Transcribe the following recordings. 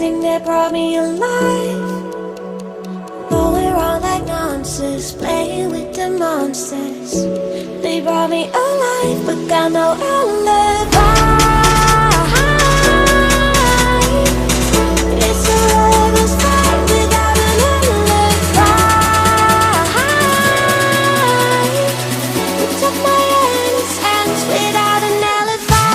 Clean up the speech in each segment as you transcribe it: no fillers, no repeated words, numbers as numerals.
everything that brought me alive. Going around like monsters, playing with the monsters. They brought me alive, but got no alibi. It's a lover's fight without an alibi. You took my innocence without an alibi.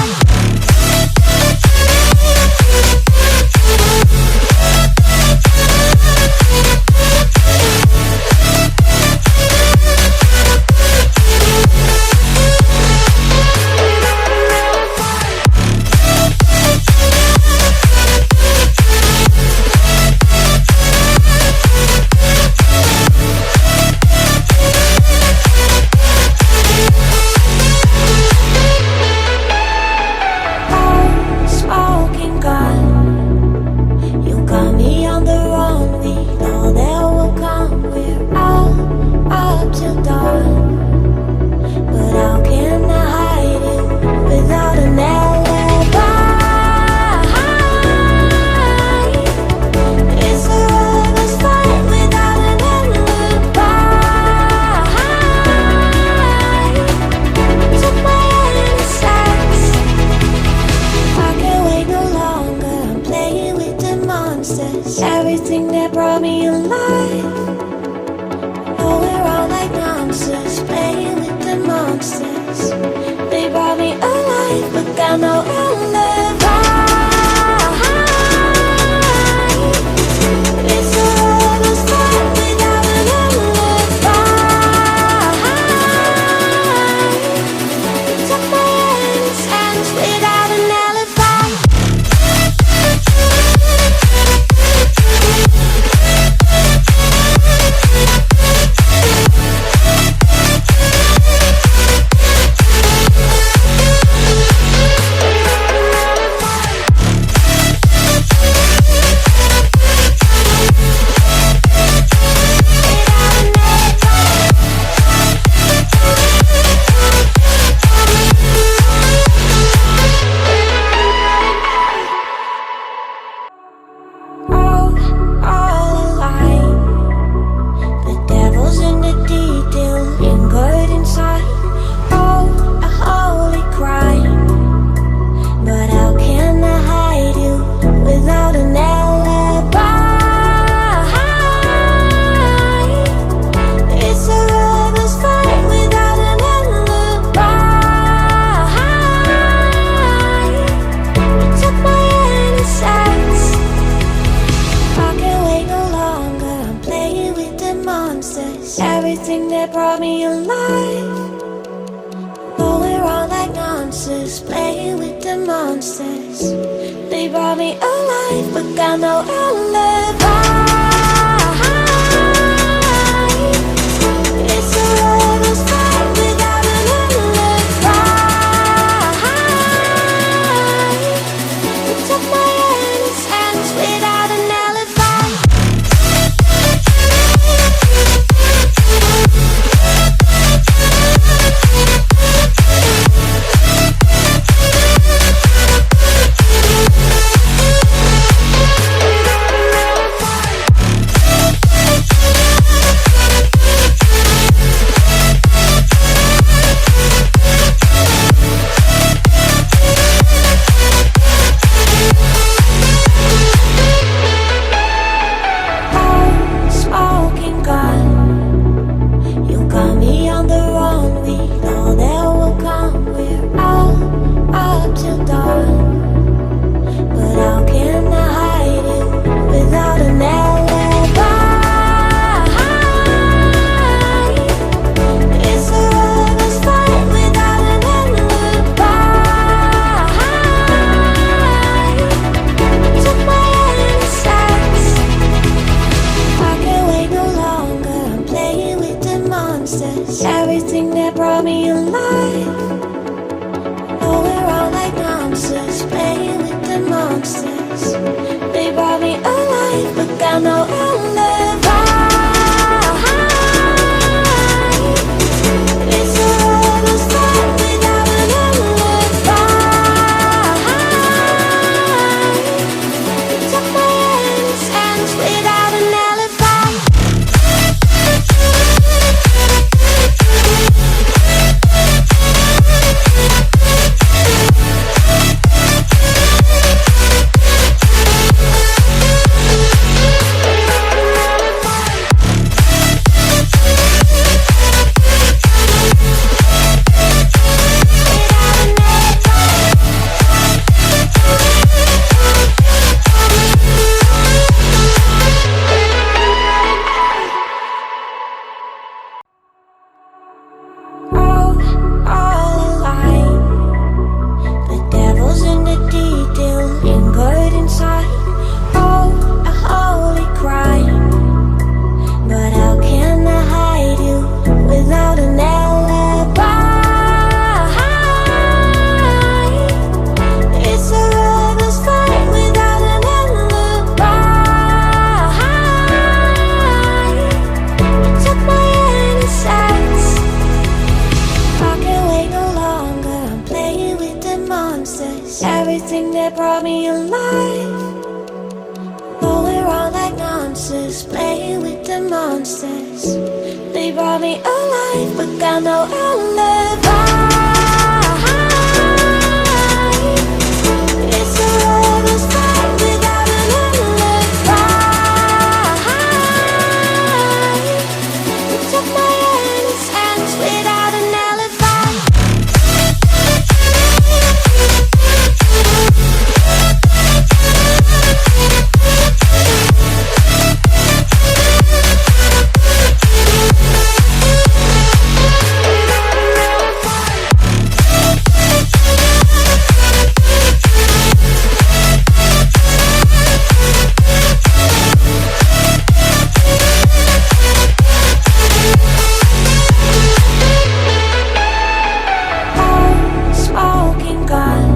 Everything that brought me alive. Going around like monsters, playing with the monsters. They brought me alive, but got no alibi. It's a lover's fight without an alibi. You took my innocence without an alibi. Everything that brought me alive. Going around like monsters, playing with the monsters. They brought me alive, but got no alibi. It's a lover's fight without an alibi. You took my innocence without an alibi. Everything that brought me alive. Going around like monsters, playing with the monsters. They brought me alive, but got no alibi. It's a lover's fight without an alibi. You took my everything that brought me alive. Going around like nonsense, playing with the monsters. They brought me alive, but got no alibi. It's a lover's fight without an alibi. You took my innocence without an alibi. Smoking gun,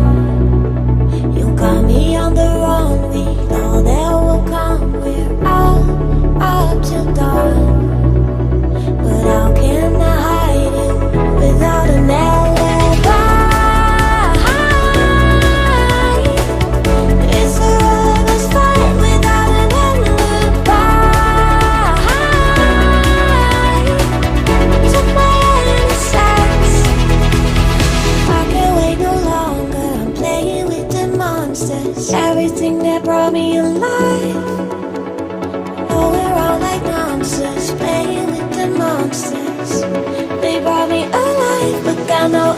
you got me on the run. We know that will come. We're out up till dawn, but how can I hide it without an alibi? It's a lover's fight without an alibi. Took my innocence. I can't wait no longer. I'm playing with the monsters. Everything that brought me alive. Going around like nonsense, playing with the monsters. They brought me alive, but got no